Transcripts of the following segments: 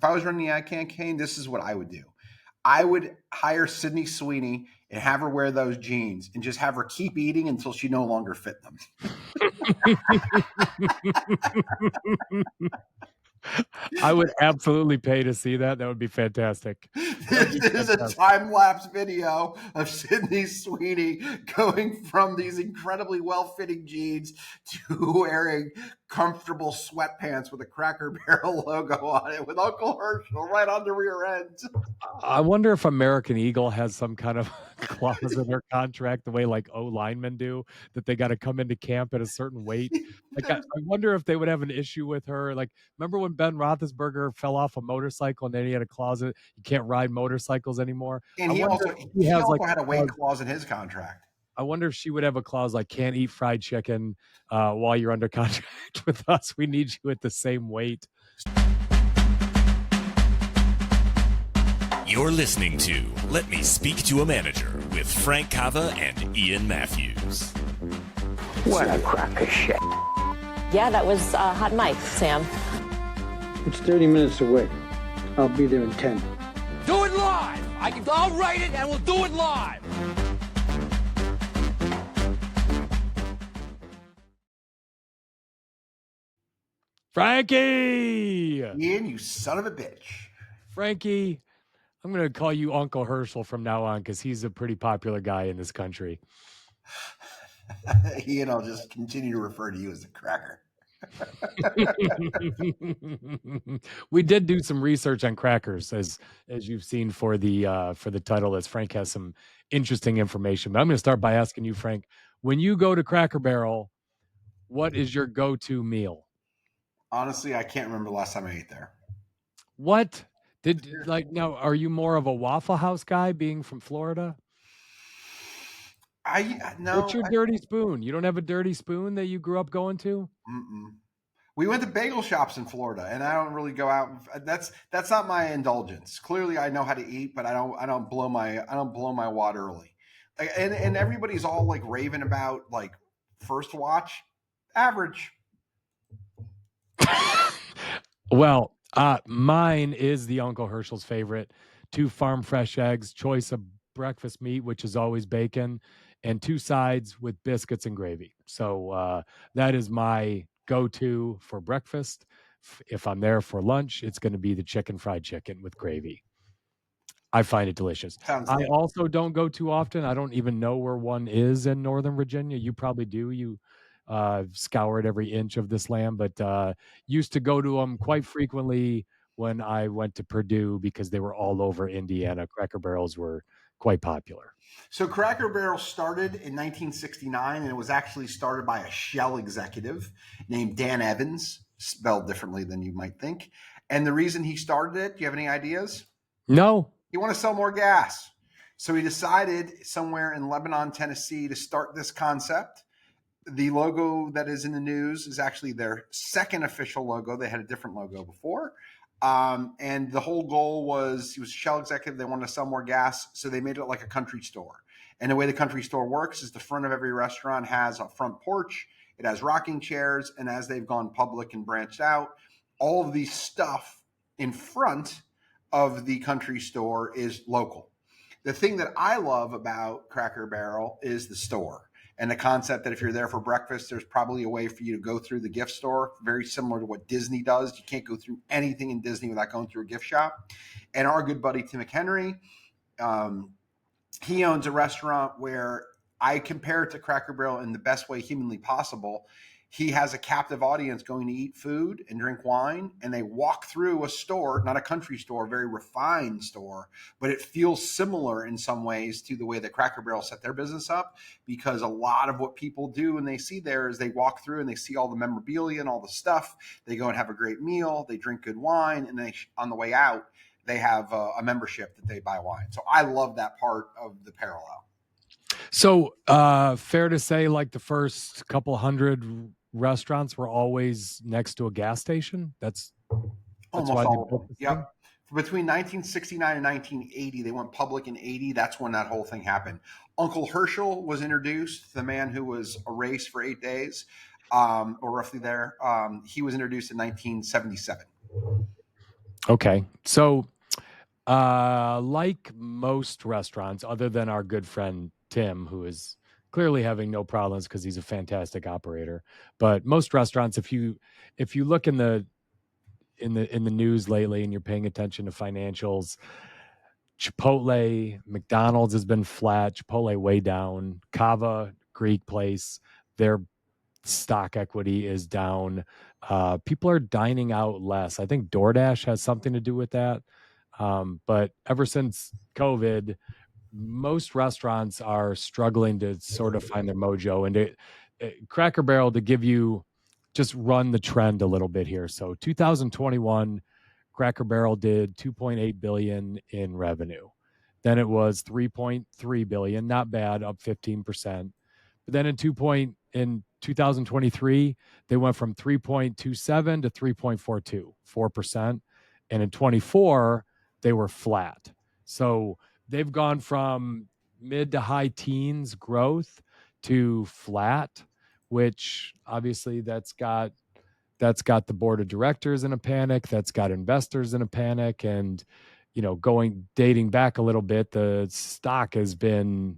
if I was running the ad campaign, this is what I would do. I would hire Sydney Sweeney and have her wear those jeans and just have her keep eating until she no longer fit them. I would absolutely pay to see that. That would be fantastic. This is a time-lapse video of Sydney Sweeney going from these incredibly well-fitting jeans to wearing comfortable sweatpants with a Cracker Barrel logo on it with Uncle Herschel right on the rear end. I wonder if American Eagle has some kind of clause in their contract, the way like O linemen do, that they got to come into camp at a certain weight. Like, I wonder if they would have an issue with her. Like, remember when Ben Roethlisberger fell off a motorcycle and then he had a clause you can't ride motorcycles anymore? And he also had a weight clause in his contract. I wonder if she would have a clause like can't eat fried chicken while you're under contract with us. We need you at the same weight. You're listening to Let Me Speak to a Manager with Frank Cava and Ian Matthews. What a crock of shit. Yeah, that was hot mic, Sam. It's 30 minutes away. I'll be there in 10. Do it live! I'll write it and we'll do it live! Frankie! Ian, you son of a bitch. Frankie, I'm going to call you Uncle Herschel from now on because he's a pretty popular guy in this country. Ian, I'll just continue to refer to you as the cracker. We did do some research on crackers, as you've seen for the title, as Frank has some interesting information. But I'm going to start by asking you, Frank, when you go to Cracker Barrel, what is your go-to meal? Honestly, I can't remember the last time I ate there. What? Now, are you more of a Waffle House guy being from Florida? No. What's your dirty spoon? You don't have a dirty spoon that you grew up going to? We went to bagel shops in Florida, and I don't really go out. That's not my indulgence. Clearly, I know how to eat, but I don't blow my wad early. And everybody's all like raving about like First Watch, average. Well, mine is the Uncle Herschel's favorite. 2 farm fresh eggs, choice of breakfast meat, which is always bacon, and 2 sides with biscuits and gravy. So that is my go-to for breakfast. If I'm there for lunch, it's going to be the fried chicken with gravy. I find it delicious. I also don't go too often. I don't even know where one is in Northern Virginia. You probably do. You scoured every inch of this land, but used to go to them quite frequently when I went to Purdue because they were all over Indiana. Cracker Barrels were quite popular. So Cracker Barrel started in 1969, and it was actually started by a Shell executive named Dan Evans, spelled differently than you might think. And the reason he started it, do you have any ideas? No. He wanted to sell more gas. So he decided somewhere in Lebanon, Tennessee, to start this concept. The logo that is in the news is actually their second official logo. They had a different logo before. And the whole goal was, he was a Shell executive. They wanted to sell more gas. So they made it like a country store. And the way the country store works is the front of every restaurant has a front porch. It has rocking chairs. And as they've gone public and branched out, all of the stuff in front of the country store is local. The thing that I love about Cracker Barrel is the store. And the concept that if you're there for breakfast, there's probably a way for you to go through the gift store, very similar to what Disney does. You can't go through anything in Disney without going through a gift shop. And our good buddy, Tim McHenry, he owns a restaurant where I compare it to Cracker Barrel in the best way humanly possible. He has a captive audience going to eat food and drink wine, and they walk through a store, not a country store, a very refined store, but it feels similar in some ways to the way that Cracker Barrel set their business up, because a lot of what people do when they see there is they walk through and they see all the memorabilia and all the stuff. They go and have a great meal, they drink good wine, and they, on the way out, they have a membership that they buy wine. So I love that part of the parallel. So fair to say, like the first couple hundred restaurants were always next to a gas station? That's almost why all of them. Yep. Between 1969 and 1980, they went public in 80. That's when that whole thing happened. Uncle Herschel was introduced, the man who was erased for 8 days, or roughly there. He was introduced in 1977. Okay. So, like most restaurants, other than our good friend Tim, who is clearly having no problems because he's a fantastic operator, but most restaurants, if you look in the news lately and you're paying attention to financials, Chipotle, McDonald's has been flat, Chipotle way down, Cava, Greek place, their stock equity is down. People are dining out less. I think DoorDash has something to do with that. But ever since COVID, most restaurants are struggling to sort of find their mojo. And Cracker Barrel, to give you just run the trend a little bit here. So 2021, Cracker Barrel did 2.8 billion in revenue. Then it was 3.3 billion, not bad, up 15%. But then in 2023, they went from 3.27 to 3.42, 4%. And in 24, they were flat. So they've gone from mid to high teens growth to flat, which obviously that's got the board of directors in a panic, that's got investors in a panic. And dating back a little bit, the stock has been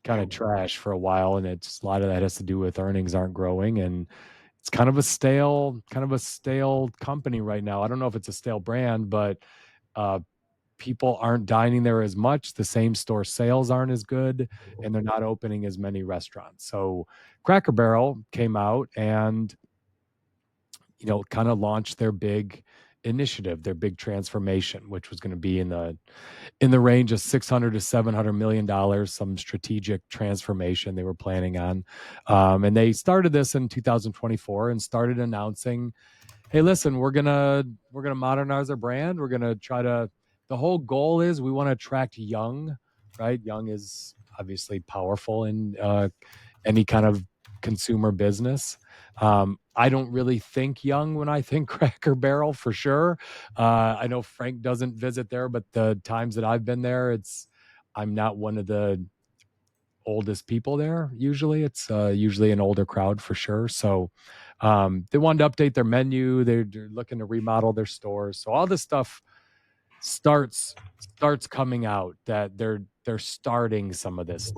kind of trash for a while, and it's a lot of that has to do with earnings aren't growing, and it's kind of a stale company right now. I don't know if it's a stale brand, but uh, people aren't dining there as much. The same store sales aren't as good, and they're not opening as many restaurants. So Cracker Barrel came out and kind of launched their big initiative, their big transformation, which was going to be in the range of 600 to 700 million dollars, some strategic transformation they were planning on. And they started this in 2024 and started announcing, hey, listen, we're gonna modernize our brand. We're gonna try to. The whole goal is we want to attract young, right? Young is obviously powerful in any kind of consumer business. I don't really think young when I think Cracker Barrel for sure. I know Frank doesn't visit there, but the times that I've been there, I'm not one of the oldest people there. Usually it's usually an older crowd for sure. So they wanted to update their menu. They're looking to remodel their stores. So all this stuff starts coming out, that they're starting some of this.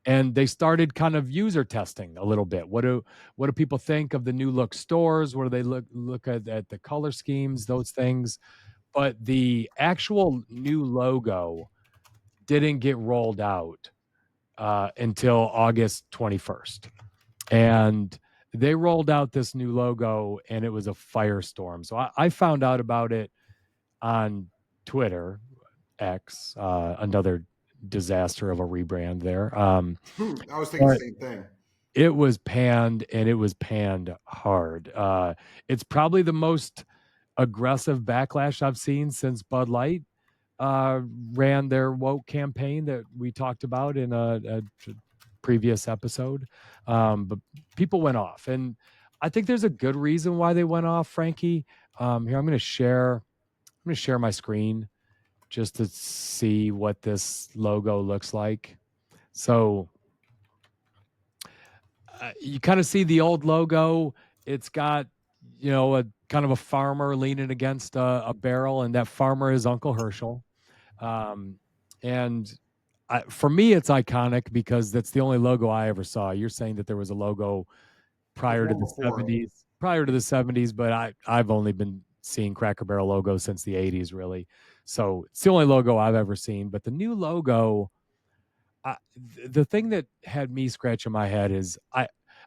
And they started kind of user testing a little bit. What do people think of the new look stores? What do they look at the color schemes, those things? But the actual new logo didn't get rolled out until August 21st. And they rolled out this new logo, and it was a firestorm. So I found out about it on Twitter, X, another disaster of a rebrand there. I was thinking the same thing. It was panned, and it was panned hard. It's probably the most aggressive backlash I've seen since Bud Light ran their woke campaign that we talked about in a previous episode. But people went off, and I think there's a good reason why they went off, Frankie. Here, I'm going to share my screen just to see what this logo looks like. So you kind of see the old logo. It's got, a kind of a farmer leaning against a barrel, and that farmer is Uncle Herschel. And for me, it's iconic because that's the only logo I ever saw. You're saying that there was a logo prior to the 70s, but I've only been seeing Cracker Barrel logos since the 80s, really. So it's the only logo I've ever seen. But the new logo, the thing that had me scratching my head is I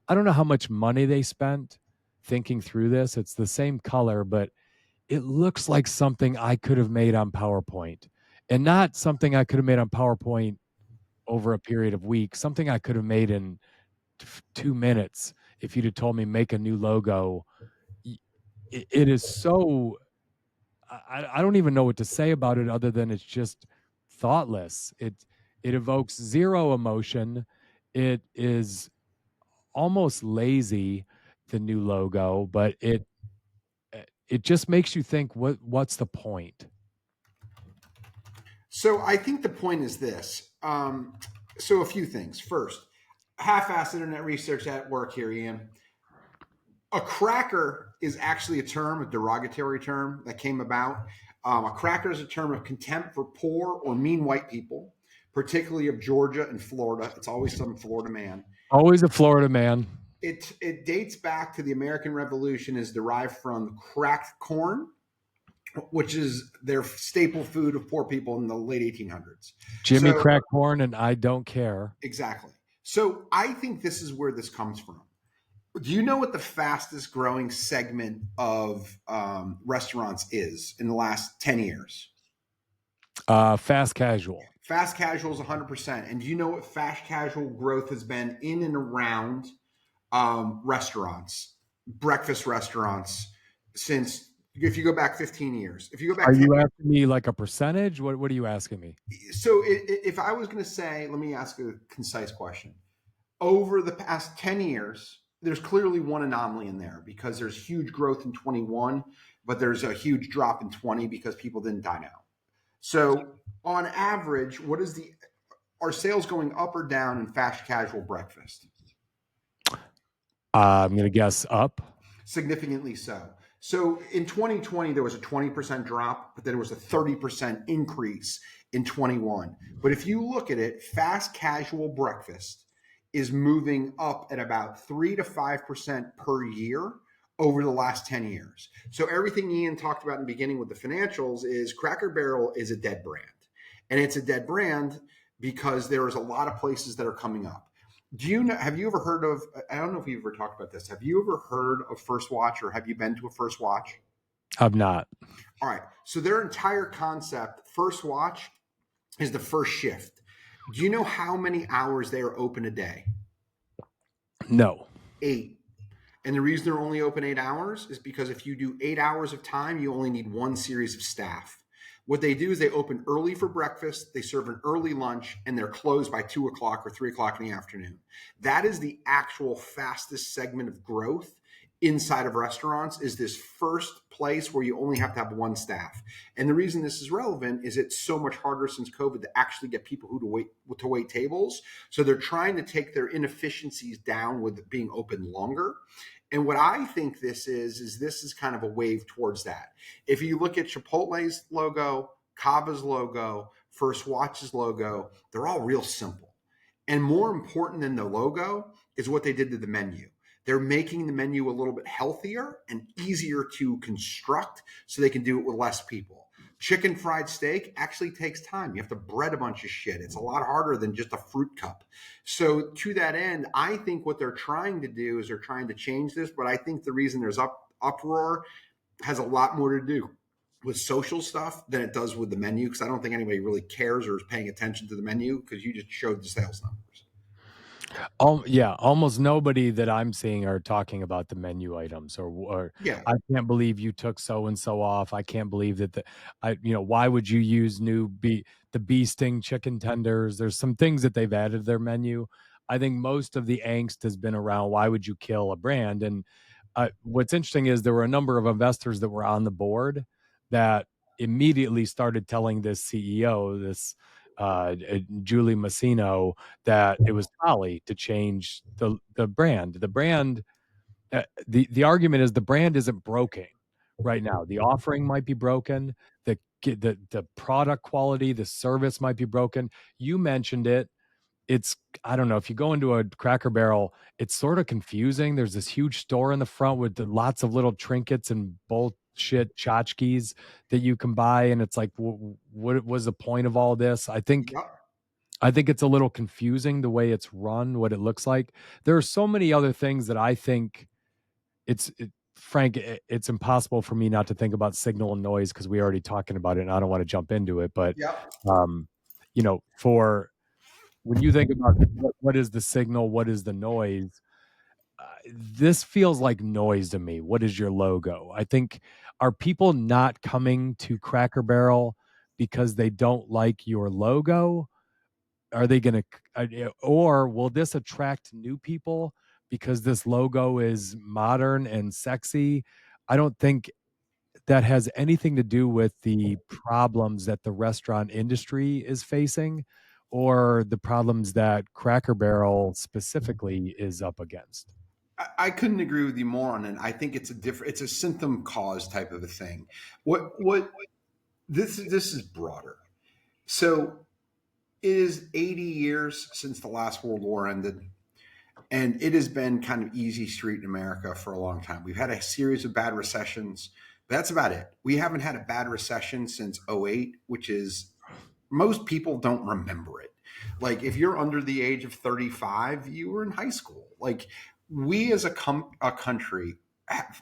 don't know how much money they spent thinking through this. It's the same color, but it looks like something I could have made on PowerPoint, and not something I could have made on PowerPoint over a period of weeks, something I could have made in 2 minutes. If you'd have told me make a new logo, it is so, I don't even know what to say about it other than it's just thoughtless. It evokes zero emotion. It is almost lazy, the new logo, but it just makes you think, what's the point? So I think the point is this. So a few things. First, half-assed internet research at work here, Ian. A cracker is actually a term, a derogatory term that came about. A cracker is a term of contempt for poor or mean white people, particularly of Georgia and Florida. It's always some Florida man. Always a Florida man. It dates back to the American Revolution, is derived from cracked corn, which is their staple food of poor people in the late 1800s. Jimmy So, crack corn, and I don't care. exactly. So I think this is where this comes from. Do you know what the fastest growing segment of restaurants is in the last 10 years? Fast casual. Fast casual is 100%. And do you know what fast casual growth has been in and around restaurants, breakfast restaurants, since, if you go back 15 years? If you go back, are you asking me like a percentage? What are you asking me? So if I was going to say, let me ask a concise question. Over the past 10 years, there's clearly one anomaly in there, because there's huge growth in 21, but there's a huge drop in 20 because people didn't dine out. So on average, are sales going up or down in fast casual breakfast? I'm going to guess up. Significantly so. So in 2020, there was a 20% drop, but then there was a 30% increase in 21. But if you look at it, fast casual breakfast is moving up at about 3 to 5% per year over the last 10 years. So everything Ian talked about in the beginning with the financials is Cracker Barrel is a dead brand. And it's a dead brand because there is a lot of places that are coming up. Have you ever heard of, I don't know if you've ever talked about this, have you ever heard of First Watch, or have you been to a First Watch? I've not. All right. So their entire concept, First Watch, is the first shift. Do you know how many hours they are open a day? No. 8. And the reason they're only open 8 hours is because if you do 8 hours of time, you only need one series of staff. What they do is they open early for breakfast, they serve an early lunch, and they're closed by 2 o'clock or 3 o'clock in the afternoon. That is the actual fastest segment of growth inside of restaurants, is this first place where you only have to have one staff. And the reason this is relevant is it's so much harder since COVID to actually get people to wait tables. So they're trying to take their inefficiencies down with being open longer. And what I think this is kind of a wave towards that. If you look at Chipotle's logo, Cava's logo, First Watch's logo, they're all real simple. And more important than the logo is what they did to the menu. They're making the menu a little bit healthier and easier to construct so they can do it with less people. Chicken fried steak actually takes time. You have to bread a bunch of shit. It's a lot harder than just a fruit cup. So to that end, I think what they're trying to do is they're trying to change this, but I think the reason there's uproar has a lot more to do with social stuff than it does with the menu, because I don't think anybody really cares or is paying attention to the menu, because you just showed the sales numbers. Yeah, almost nobody that I'm seeing are talking about the menu items, or Yeah. I can't believe you took so and so off. I can't believe that why would you use the bee sting chicken tenders? There's some things that they've added to their menu. I think most of the angst has been around why would you kill a brand? And what's interesting is there were a number of investors that were on the board that immediately started telling this CEO, Julie Massino, that it was folly to change the brand. The brand, the argument is the brand isn't broken right now. The offering might be broken. The product quality, the service might be broken. You mentioned it. It's, I don't know, if you go into a Cracker Barrel, it's sort of confusing. There's this huge store in the front with lots of little trinkets and bullshit tchotchkes that you can buy, and it's like, what was the point of all this? I think it's a little confusing the way it's run, what it looks like. There are so many other things that I think Frank, it's impossible for me not to think about signal and noise, because we already talking about it and I don't want to jump into it. But, for when you think about what is the signal, what is the noise, this feels like noise to me. What is your logo? I think, are people not coming to Cracker Barrel because they don't like your logo? Are they going to, or will this attract new people because this logo is modern and sexy? I don't think that has anything to do with the problems that the restaurant industry is facing, or the problems that Cracker Barrel specifically is up against. I couldn't agree with you more on it. I think it's a symptom cause type of a thing. What this is broader. So it is 80 years since the last World War ended. And it has been kind of easy street in America for a long time. We've had a series of bad recessions, but that's about it. We haven't had a bad recession since '08, which is most people don't remember it. Like if you're under the age of 35, you were in high school. Like we as a country,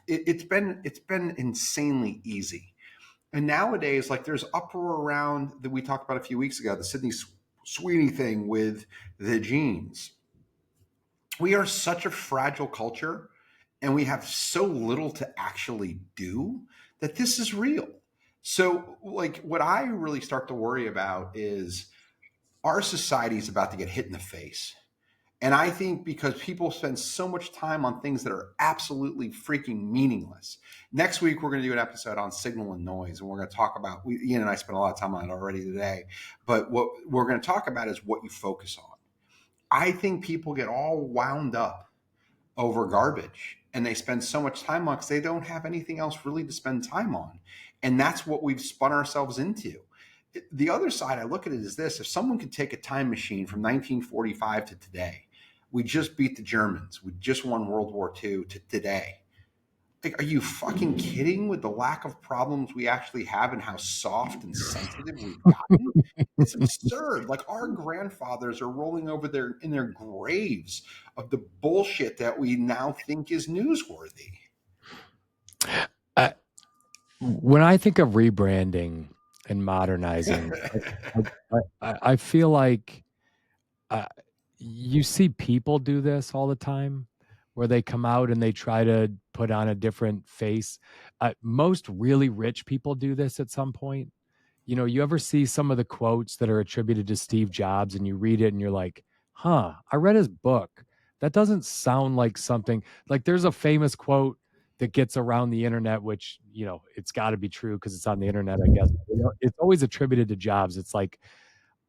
it's been insanely easy. And nowadays, like there's uproar around that we talked about a few weeks ago, the Sydney Sweeney thing with the jeans. We are such a fragile culture and we have so little to actually do that this is real. So, like, what I really start to worry about is our society is about to get hit in the face. And I think because people spend so much time on things that are absolutely freaking meaningless. Next week, we're going to do an episode on signal and noise. And we're going to talk about, Ian and I spent a lot of time on it already today. But what we're going to talk about is what you focus on. I think people get all wound up over garbage and they spend so much time on because they don't have anything else really to spend time on. And that's what we've spun ourselves into. The other side I look at it is this: if someone could take a time machine from 1945 to today, we just beat the Germans, we just won World War II, to today. Like, are you fucking kidding with the lack of problems we actually have and how soft and sensitive we've gotten? It's absurd. Like our grandfathers are rolling over in their graves of the bullshit that we now think is newsworthy. When I think of rebranding and modernizing, I feel like you see people do this all the time where they come out and they try to put on a different face. Most really rich people do this at some point. You know, you ever see some of the quotes that are attributed to Steve Jobs and you read it and you're like, huh, I read his book. That doesn't sound like something. Like there's a famous quote that gets around the internet, which, you know, it's got to be true because it's on the internet, I guess. It's always attributed to Jobs. It's like,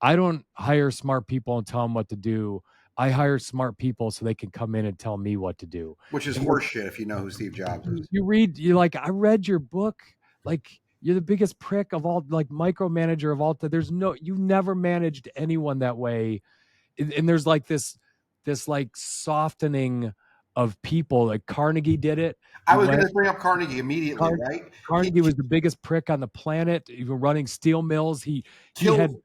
I don't hire smart people and tell them what to do. I hire smart people so they can come in and tell me what to do. Which is horseshit if you know who Steve Jobs is. You're like, I read your book. Like, you're the biggest prick of all, like micromanager of all. You never managed anyone that way. And there's like this like softening of people. Like Carnegie did it. I was going to bring up Carnegie immediately, right? Carnegie was the biggest prick on the planet. Even running steel mills. He had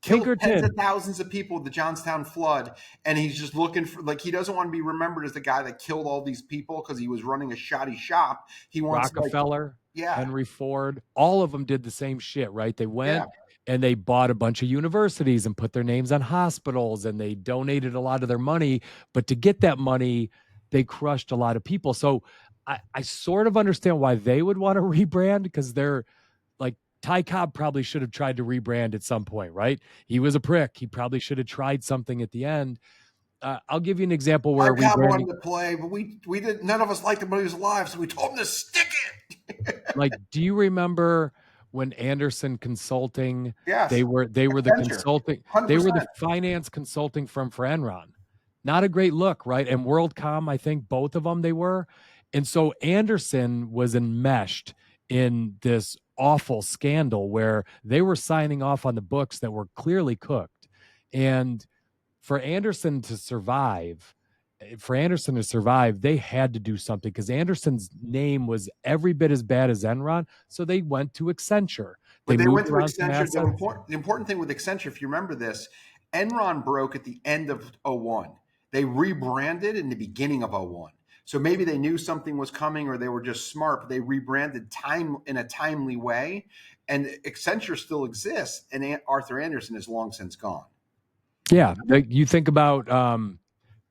killed tens of thousands of people with the Johnstown flood, and he's just looking for, like, he doesn't want to be remembered as the guy that killed all these people because he was running a shoddy shop. He wants Rockefeller, Henry Ford, all of them did the same shit, right? They went and they bought a bunch of universities and put their names on hospitals, and they donated a lot of their money, but to get that money, they crushed a lot of people. So I sort of understand why they would want to rebrand, because they're like, Ty Cobb probably should have tried to rebrand at some point, right? He was a prick. He probably should have tried something at the end. I'll give you an example where Ty Cobb wanted to play, but we didn't. None of us liked him when he was alive, so we told him to stick it. Like, do you remember when Anderson Consulting? Yes, they were the consulting. 100%. They were the finance consulting firm for Enron. Not a great look, right? And WorldCom, I think both of them they were. And so Anderson was enmeshed in this awful scandal where they were signing off on the books that were clearly cooked. And for Anderson to survive, they had to do something, because Anderson's name was every bit as bad as Enron. So they went to Accenture. They went to Accenture. The important thing with Accenture, if you remember this, Enron broke at the end of '01. They rebranded in the beginning of '01. So maybe they knew something was coming, or they were just smart, but they rebranded in a timely way. And Accenture still exists, and Arthur Anderson is long since gone. Yeah. You think about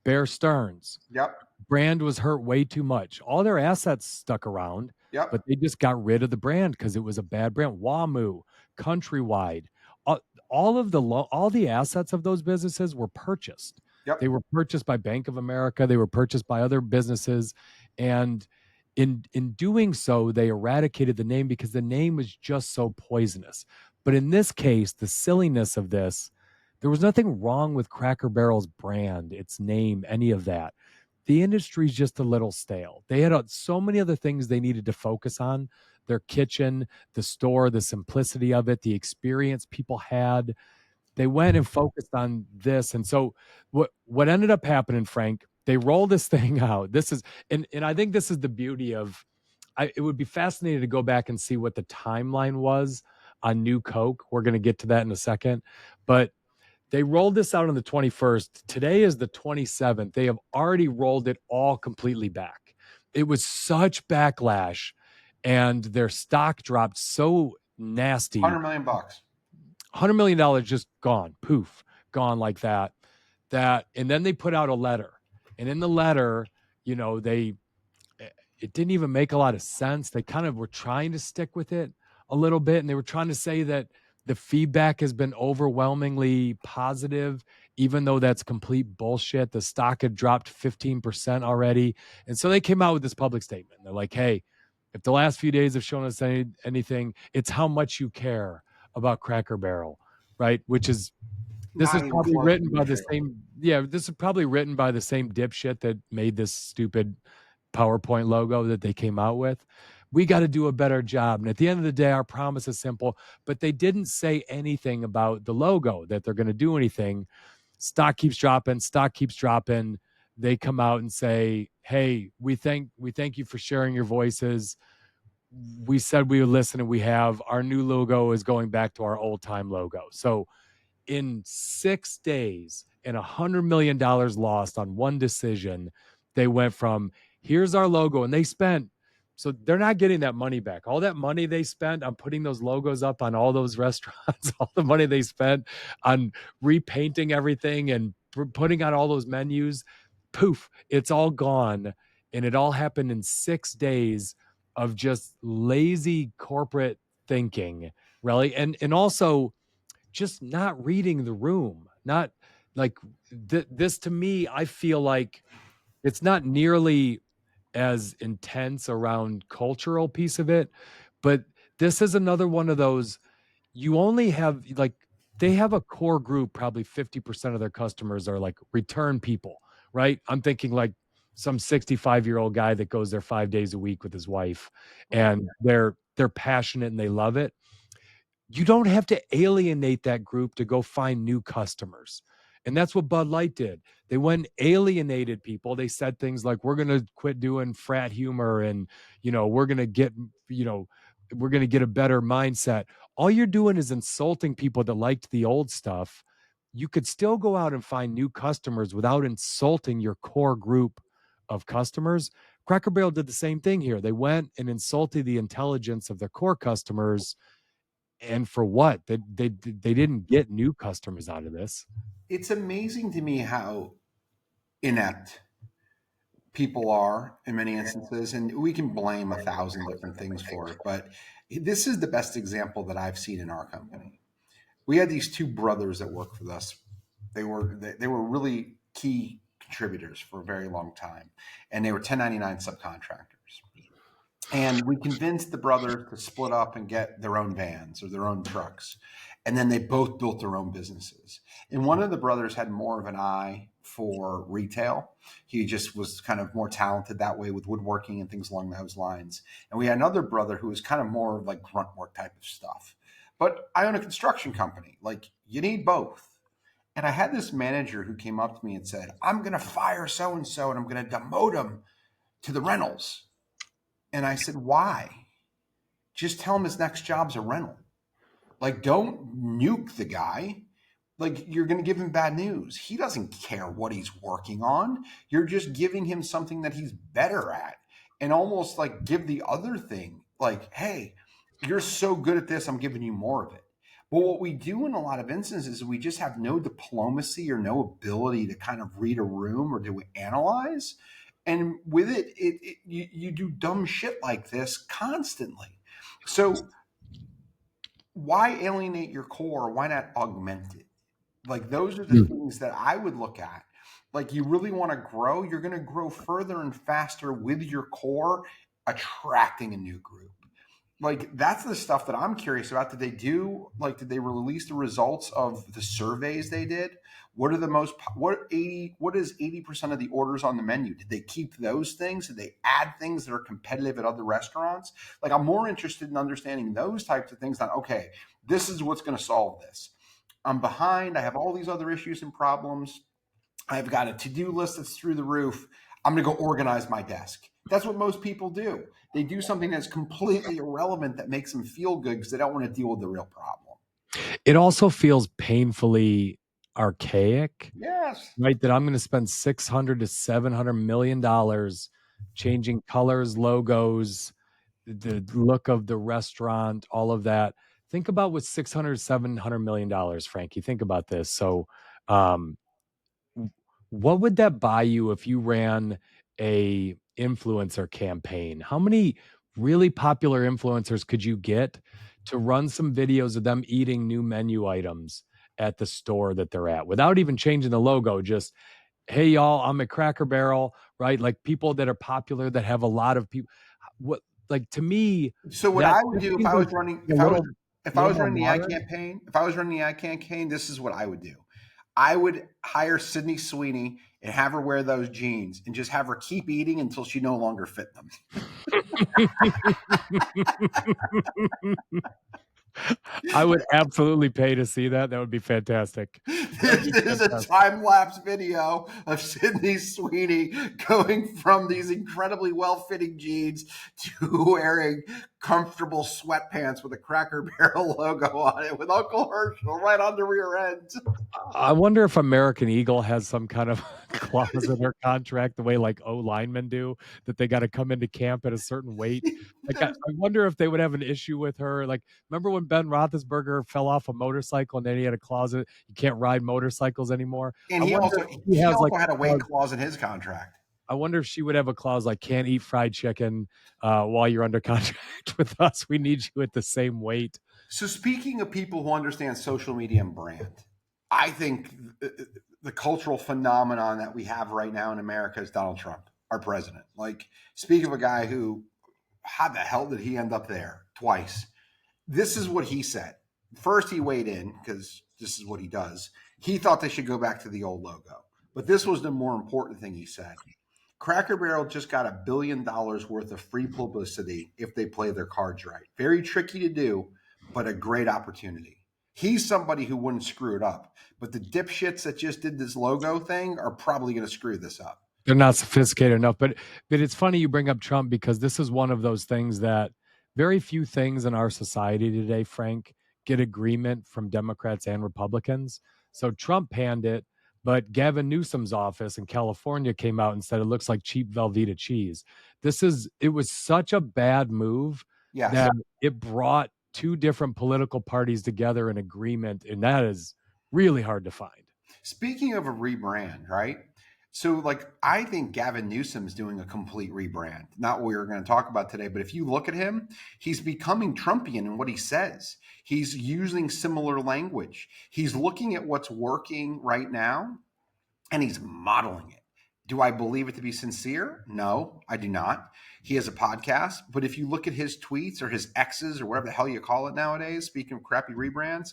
Bear Stearns. Yep. Brand was hurt way too much. All their assets stuck around, but they just got rid of the brand because it was a bad brand. WAMU, Countrywide, all the assets of those businesses were purchased. Yep. They were purchased by Bank of America. They were purchased by other businesses. And in doing so, they eradicated the name because the name was just so poisonous. But in this case, the silliness of this, there was nothing wrong with Cracker Barrel's brand, its name, any of that. the industry's just a little stale. They had so many other things they needed to focus on: their kitchen, the store, the simplicity of it, the experience people had. They went and focused on this. And so what ended up happening, Frank, they rolled this thing out. This is and I think this is the beauty of it would be fascinating to go back and see what the timeline was on New Coke. We're going to get to that in a second. But they rolled this out on the 21st. Today is the 27th. They have already rolled it all completely back. It was such backlash, and their stock dropped so nasty. $100 million. $100 million just gone, poof, gone like that. And then they put out a letter. And in the letter, it didn't even make a lot of sense. They kind of were trying to stick with it a little bit. And they were trying to say that the feedback has been overwhelmingly positive, even though that's complete bullshit. The stock had dropped 15% already. And so they came out with this public statement. They're like, hey, if the last few days have shown us anything, it's how much you care about Cracker Barrel, right? This is probably written by the same, this is probably written by the same dipshit that made this stupid PowerPoint logo that they came out with. We got to do a better job. And at the end of the day, our promise is simple, but they didn't say anything about the logo, that they're going to do anything. Stock keeps dropping. They come out and say, hey, we thank you for sharing your voices. We said we would listen, and we have. Our new logo is going back to our old time logo. So in 6 days and $100 million lost on one decision, they went from here's our logo, and so they're not getting that money back. All that money they spent on putting those logos up on all those restaurants, all the money they spent on repainting everything and putting on all those menus, poof, it's all gone. And it all happened in 6 days of just lazy corporate thinking, really. And also just not reading the room. Not like this to me, I feel like it's not nearly as intense around cultural piece of it, but this is another one of those. You only have they have a core group, probably 50% of their customers are like return people, right? I'm thinking like some 65-year-old guy that goes there 5 days a week with his wife, and they're passionate and they love it. You don't have to alienate that group to go find new customers. And that's what Bud Light did. They went and alienated people. They said things like, we're going to quit doing frat humor, and, we're going to get, we're going to get a better mindset. All you're doing is insulting people that liked the old stuff. You could still go out and find new customers without insulting your core group of customers. Cracker Barrel did the same thing here. They went and insulted the intelligence of their core customers. And for what? They didn't get new customers out of this. It's amazing to me how inept people are in many instances, and we can blame 1,000 different things for it, but this is the best example that I've seen in our company. We had these two brothers that worked with us. They were really key contributors for a very long time, and they were 1099 subcontractors. And we convinced the brothers to split up and get their own vans or their own trucks. And then they both built their own businesses. And one of the brothers had more of an eye for retail. He just was kind of more talented that way with woodworking and things along those lines. And we had another brother who was kind of more like grunt work type of stuff. But I own a construction company. Like, you need both. And I had this manager who came up to me and said, I'm going to fire so-and-so and I'm going to demote him to the rentals. And I said, why? Just tell him his next job's a rental. Like, don't nuke the guy. Like, you're going to give him bad news. He doesn't care what he's working on. You're just giving him something that he's better at. And almost like give the other thing, like, hey, you're so good at this, I'm giving you more of it. But what we do in a lot of instances is we just have no diplomacy or no ability to kind of read a room or to analyze. And with it, you do dumb shit like this constantly. So why alienate your core? Why not augment it? Like, those are the things that I would look at. Like, you really want to grow, you're going to grow further and faster with your core, attracting a new group. Like that's the stuff that I'm curious about. Did they release the results of the surveys they did? What are the most what is 80% of the orders on the menu? Did they keep those things? Did they add things that are competitive at other restaurants? Like I'm more interested in understanding those types of things than okay, this is what's going to solve this. I'm behind. I have all these other issues and problems. I've got a to-do list that's through the roof. I'm going to go organize my desk. That's what most people do. They do something that's completely irrelevant that makes them feel good because they don't want to deal with the real problem. It also feels painfully archaic, Yes. right? That I'm going to spend 600 to 700 million dollars changing colors, logos, the look of the restaurant, all of that. Think about with 600 700 million dollars, Frankie. Think about this. So, um, what would that buy you if you ran a influencer campaign? How many really popular influencers could you get to run some videos of them eating new menu items at the store that they're at without even changing the logo? Just, hey y'all, I'm at Cracker Barrel, right? Like people that are popular that have a lot of people. What, like, to me, So what that I would do if I was running, a little if I little was more running the ad modern. campaign, if I was running the ad campaign, this is what I would do. I would hire Sydney Sweeney and have her wear those jeans and just have her keep eating until she no longer fit them. I would absolutely pay to see that. That would be fantastic. That would This be is a fantastic. time-lapse video of Sydney Sweeney going from these incredibly well-fitting jeans to wearing comfortable sweatpants with a Cracker Barrel logo on it with Uncle Herschel right on the rear end. I wonder if American Eagle has some kind of clause in their contract, the way like O linemen do, that they got to come into camp at a certain weight. Like, I wonder if they would have an issue with her. Like, remember when Ben Roethlisberger fell off a motorcycle and then he had a clause that you can't ride motorcycles anymore? And I he wonder also if he he has like also had a a weight clause. clause in his contract. I wonder if she would have a clause like can't eat fried chicken while you're under contract with us. We need you at the same weight. So speaking of people who understand social media and brand, I think the cultural phenomenon that we have right now in America is Donald Trump, our president. Like, speak of a guy who, how the hell did he end up there twice? This is what he said. First, he weighed in because this is what he does. He thought they should go back to the old logo. But this was the more important thing he said. Cracker Barrel just got $1 billion worth of free publicity if they play their cards right. Very tricky to do, but a great opportunity. He's somebody who wouldn't screw it up. But the dipshits that just did this logo thing are probably going to screw this up. They're not sophisticated enough. But it's funny you bring up Trump because this is one of those things that very few things in our society today, Frank, get agreement from Democrats and Republicans. So Trump panned it, but Gavin Newsom's office in California came out and said it looks like cheap Velveeta cheese. It was such a bad move Yes. that it brought two different political parties together in agreement, and that is really hard to find. Speaking of a rebrand, right? So, like, I think Gavin Newsom's doing a complete rebrand. Not what we were going to talk about today, but if you look at him, he's becoming Trumpian in what he says. He's using similar language. He's looking at what's working right now and he's modeling it. Do I believe it to be sincere? No, I do not. He has a podcast, but if you look at his tweets or his X's or whatever the hell you call it nowadays, speaking of crappy rebrands,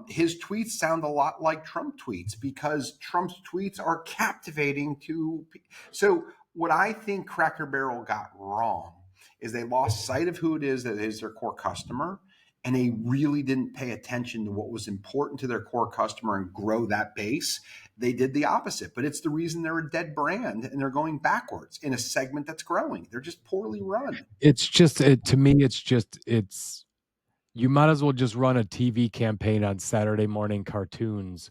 his tweets sound a lot like Trump tweets because Trump's tweets are captivating to. So what I think Cracker Barrel got wrong is they lost sight of who it is that is their core customer. And they really didn't pay attention to what was important to their core customer and grow that base. They did the opposite, but it's the reason they're a dead brand and they're going backwards in a segment that's growing. They're just poorly run. It's just to me, it's you might as well just run a TV campaign on Saturday morning cartoons.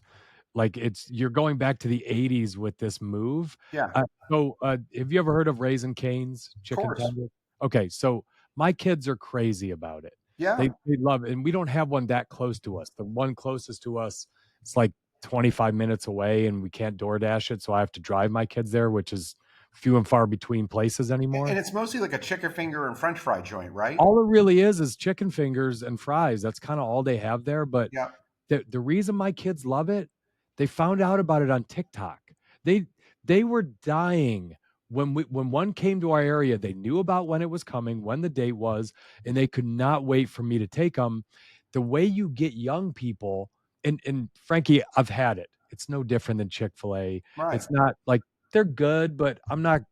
Like you're going back to the 80s with this move. Yeah, Have you ever heard of Raisin Cane's of chicken course. tender? Okay, so my kids are crazy about it. Yeah. They love it, and we don't have one that close to us. The one closest to us, it's like 25 minutes away, and we can't DoorDash it, so I have to drive my kids there, which is few and far between places anymore. And it's mostly like a chicken finger and French fry joint, right? All it really is chicken fingers and fries. That's kind of all they have there. But yeah, the reason my kids love it, they found out about it on TikTok. They were dying when one came to our area, they knew about when it was coming, when the date was, and they could not wait for me to take them. The way you get young people, and Frankie, I've had it. It's no different than Chick-fil-A. Right. It's not like they're good, but I'm not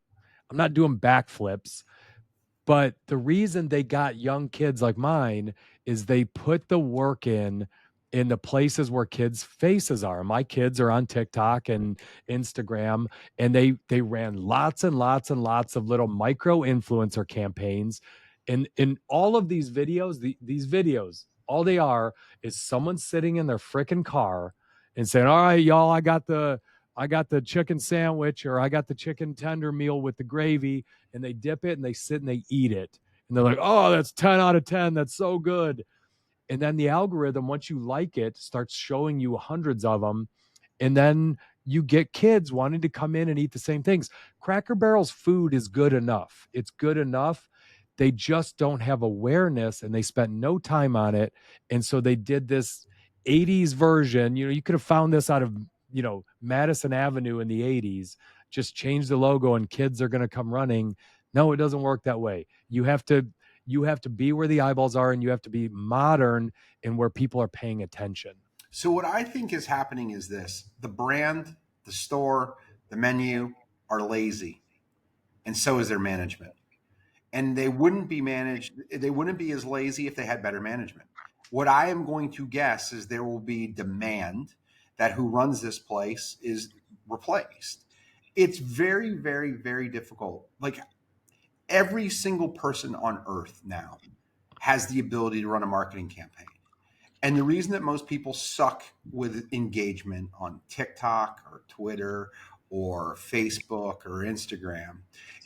doing backflips. But the reason they got young kids like mine is they put the work in the places where kids' faces are. My kids are on TikTok and Instagram, and they ran lots and lots and lots of little micro influencer campaigns. And in all of these videos, these videos, all they are is someone sitting in their freaking car and saying, "All right, y'all, I got the chicken sandwich, or I got the chicken tender meal with the gravy," and they dip it and they sit and they eat it. And they're like, "Oh, that's 10 out of 10. That's so good." And then the algorithm, once you like it, starts showing you hundreds of them. And then you get kids wanting to come in and eat the same things. Cracker Barrel's food is good enough. It's good enough. They just don't have awareness, and they spent no time on it. And so they did this 80s version. You could have found this out of, Madison Avenue in the 80s. Just change the logo and kids are going to come running. No, it doesn't work that way. You have to be where the eyeballs are, and you have to be modern and where people are paying attention. So what I think is happening is this: the brand, the store, the menu are lazy, and so is their management. And they wouldn't be as lazy if they had better management. What I am going to guess is there will be demand that who runs this place is replaced. It's very, very, very difficult. Like, every single person on earth now has the ability to run a marketing campaign. And the reason that most people suck with engagement on TikTok or Twitter or Facebook or Instagram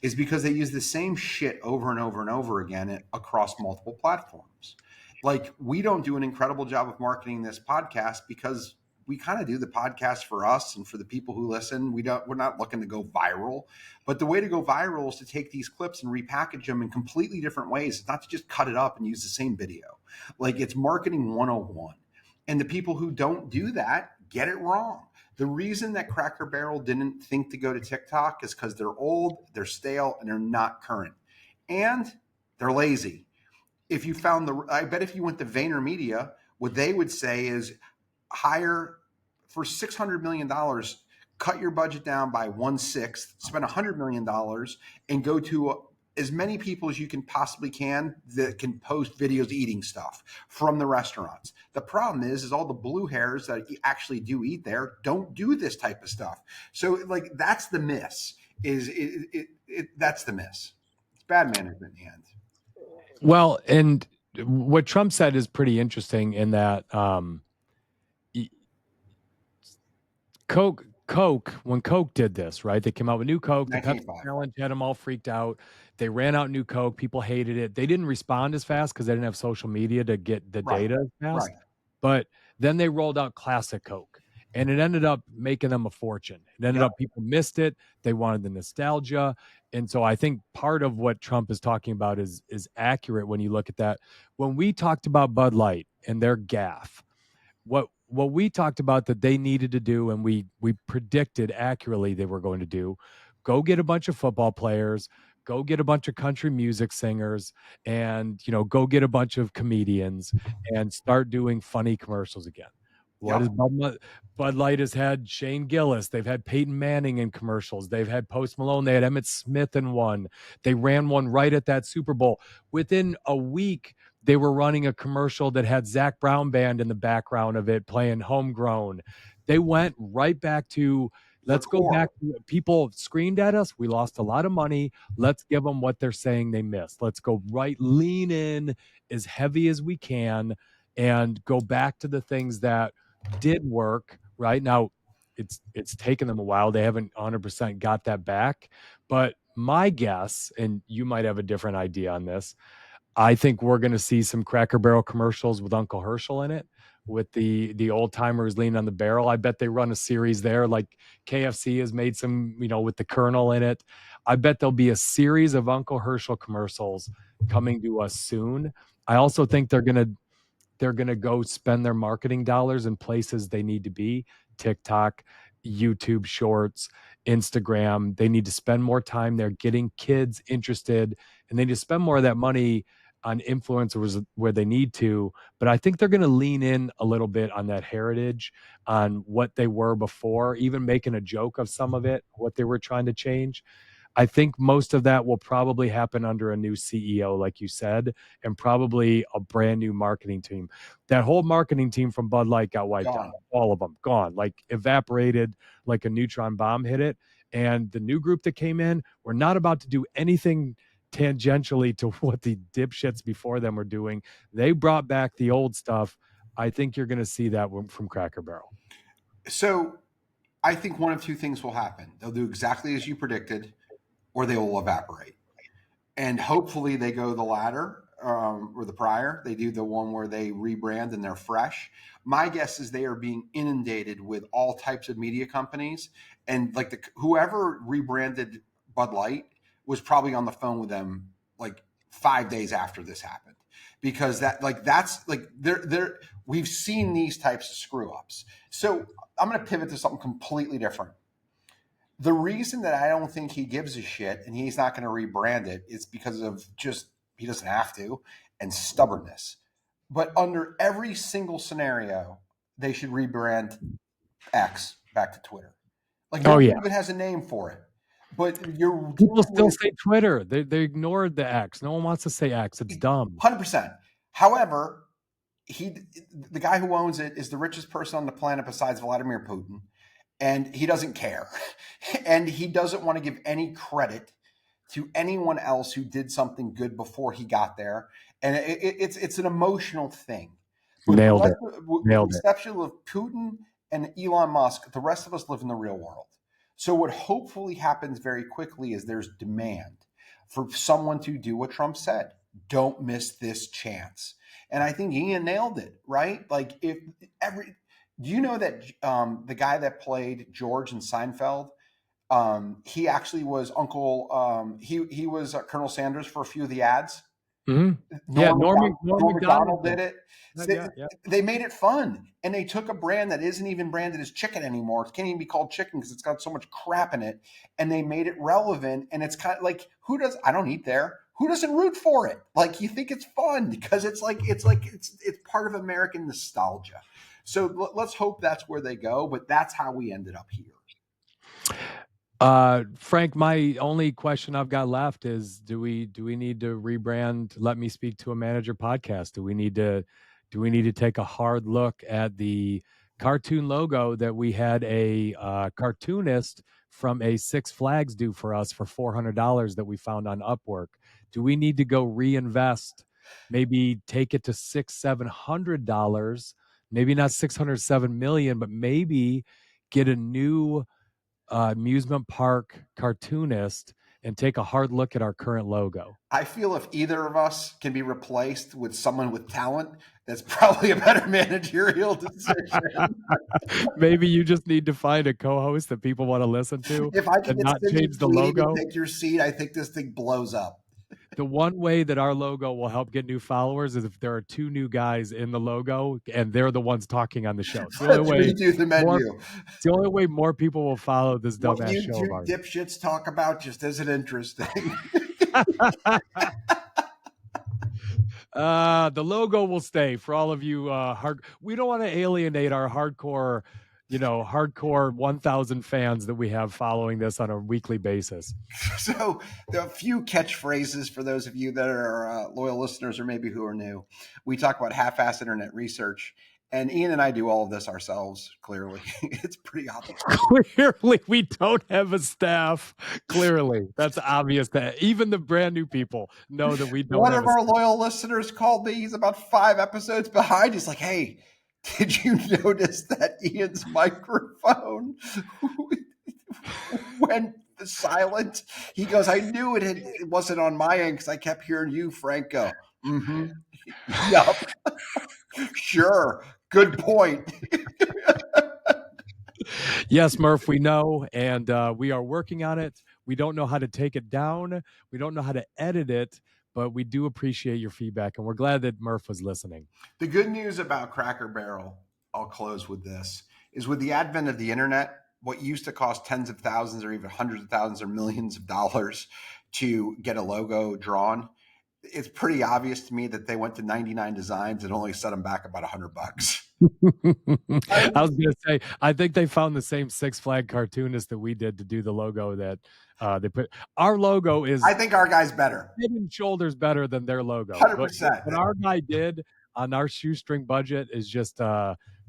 is because they use the same shit over and over and over again across multiple platforms. Like, we don't do an incredible job of marketing this podcast because we kind of do the podcast for us and for the people who listen. We're not looking to go viral, but the way to go viral is to take these clips and repackage them in completely different ways. It's not to just cut it up and use the same video. Like, it's marketing 101. And the people who don't do that get it wrong. The reason that Cracker Barrel didn't think to go to TikTok is because they're old, they're stale, and they're not current. And they're lazy. I bet if you went to VaynerMedia, what they would say is hire for $600 million, cut your budget down by 1/6, spend $100 million, and go to as many people as you can possibly that can post videos eating stuff from the restaurants. The problem is all the blue hairs that actually do eat there don't do this type of stuff. So, like, that's the miss. That's the miss. It's bad management in the end. Well, and what Trump said is pretty interesting in that Coke, when Coke did this, right? They came out with new Coke. The Pepsi 1985. challenge had them all freaked out. They ran out new Coke. People hated it. They didn't respond as fast because they didn't have social media to get the Right. data as fast. Right. But then they rolled out Classic Coke, and it ended up making them a fortune. It ended up, people missed it. They wanted the nostalgia. And so I think part of what Trump is talking about is accurate when you look at that. When we talked about Bud Light and their gaffe, what we talked about that they needed to do, and we predicted accurately they were going to do, go get a bunch of football players, go get a bunch of country music singers, and go get a bunch of comedians and start doing funny commercials again. What is Bud Light has had Shane Gillis. They've had Peyton Manning in commercials. They've had Post Malone. They had Emmitt Smith in one. They ran one right at that Super Bowl. Within a week, they were running a commercial that had Zach Brown Band in the background of it playing Homegrown. They went right back to, let's go back. People screamed at us. We lost a lot of money. Let's give them what they're saying they missed. Let's go lean in as heavy as we can and go back to the things that did work. Right now, it's taken them a while. They haven't 100% got that back. But my guess, and you might have a different idea on this, I think we're going to see some Cracker Barrel commercials with Uncle Herschel in it, with the old timers leaning on the barrel. I bet they run a series there, like KFC has made some, with the Colonel in it. I bet there'll be a series of Uncle Herschel commercials coming to us soon. I also think they're going to go spend their marketing dollars in places they need to be: TikTok, YouTube Shorts, Instagram. They need to spend more time there getting kids interested, and they need to spend more of that money on influencers where they need to. But I think they're going to lean in a little bit on that heritage, on what they were before, even making a joke of some of it, what they were trying to change. I think most of that will probably happen under a new CEO, like you said, and probably a brand new marketing team. That whole marketing team from Bud Light got wiped Gone. out. All of them gone, like evaporated, like a neutron bomb hit it. And the new group that came in, we're not about to do anything tangentially to what the dipshits before them were doing. They brought back the old stuff. I think you're going to see that from Cracker Barrel. So I think one of two things will happen. They'll do exactly as you predicted, or they will evaporate. And hopefully they go the latter, or the prior. They do the one where they rebrand and they're fresh. My guess is they are being inundated with all types of media companies. And like whoever rebranded Bud Light was probably on the phone with them like 5 days after this happened. Because we've seen these types of screw ups. So I'm going to pivot to something completely different. The reason that I don't think he gives a shit and he's not going to rebrand it is because of just, he doesn't have to, and stubbornness. But under every single scenario, they should rebrand X back to Twitter. Like, no one even has a name for it. But people still say Twitter. They ignored the X. No one wants to say X. It's dumb. 100%. However, the guy who owns it is the richest person on the planet besides Vladimir Putin. And he doesn't care. And he doesn't want to give any credit to anyone else who did something good before he got there. And it's an emotional thing. Nailed it. With the exception of Putin and Elon Musk, the rest of us live in the real world. So what hopefully happens very quickly is there's demand for someone to do what Trump said. Don't miss this chance. And I think Ian nailed it, right? Like do you know that the guy that played George in Seinfeld, he actually was he was Colonel Sanders for a few of the ads. Mm-hmm. Norm Macdonald did it. They made it fun, and they took a brand that isn't even branded as chicken anymore. It can't even be called chicken because it's got so much crap in it, and they made it relevant. And it's kind of like, I don't eat there. Who doesn't root for it? Like, you think it's fun because it's part of American nostalgia. So let's hope that's where they go, but that's how we ended up here. Frank, my only question I've got left is, do we need to rebrand Let Me Speak to a Manager podcast? Do we need to take a hard look at the cartoon logo that we had a cartoonist from a Six Flags do for us for $400 that we found on Upwork? Do we need to go reinvest, maybe take it to $600-700? Maybe not 607 million, but maybe get a new amusement park cartoonist and take a hard look at our current logo. I feel if either of us can be replaced with someone with talent, that's probably a better managerial decision. Maybe you just need to find a co-host that people want to listen to. If I can not change the logo, take your seat, I think this thing blows up. The one way that our logo will help get new followers is if there are two new guys in the logo and they're the ones talking on the show. It's the only way. Redo the menu. It's the only way more people will follow this dumbass show. What you two dipshits talk about just isn't interesting. The logo will stay for all of you. We don't want to alienate our hardcore 1,000 fans that we have following this on a weekly basis. So there are a few catchphrases for those of you that are loyal listeners or maybe who are new. We talk about half-assed internet research, and Ian and I do all of this ourselves, clearly. It's pretty obvious. Clearly, we don't have a staff. Clearly. That's obvious that even the brand new people know that we don't One have of our loyal listeners called me. He's about 5 episodes behind. He's like, hey, did you notice that Ian's microphone went silent? He goes, I knew it wasn't on my end because I kept hearing you, Frank, go, mm-hmm. Yup. Sure. Good point. Yes, Murph, we know, and we are working on it. We don't know how to take it down. We don't know how to edit it, but we do appreciate your feedback, and we're glad that Murph was listening. The good news about Cracker Barrel, I'll close with this, is with the advent of the internet, what used to cost tens of thousands or even hundreds of thousands or millions of dollars to get a logo drawn, it's pretty obvious to me that they went to 99 designs and only set them back about $100. I was going to say, I think they found the same Six Flag cartoonist that we did to do the logo that they put. Our logo is, I think our guy's better. head and shoulders better than their logo. 100%. What our guy did on our shoestring budget is just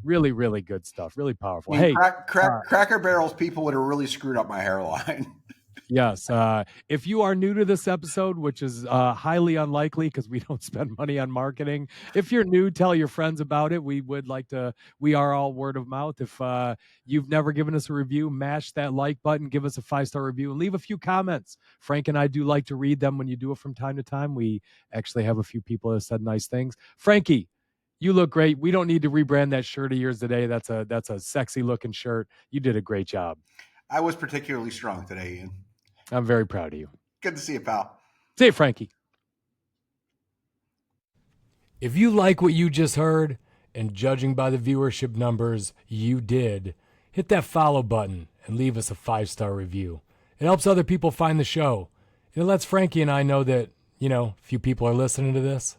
really, really good stuff. Really powerful. I mean, Hey, Cracker Barrel's people would have really screwed up my hairline. yes. If you are new to this episode, which is highly unlikely because we don't spend money on marketing, if you're new, tell your friends about it. We would like to, we are all word of mouth. If you've never given us a review, mash that like button, give us a 5-star review, and leave a few comments. Frank and I do like to read them when you do it from time to time. We actually have a few people that said nice things. Frankie, you look great. We don't need to rebrand that shirt of yours today. That's a sexy looking shirt. You did a great job. I was particularly strong today, Ian. I'm very proud of you. Good to see you, pal. See you, Frankie. If you like what you just heard, and judging by the viewership numbers, you did, hit that follow button and leave us a 5-star review. It helps other people find the show. It lets Frankie and I know that, a few people are listening to this.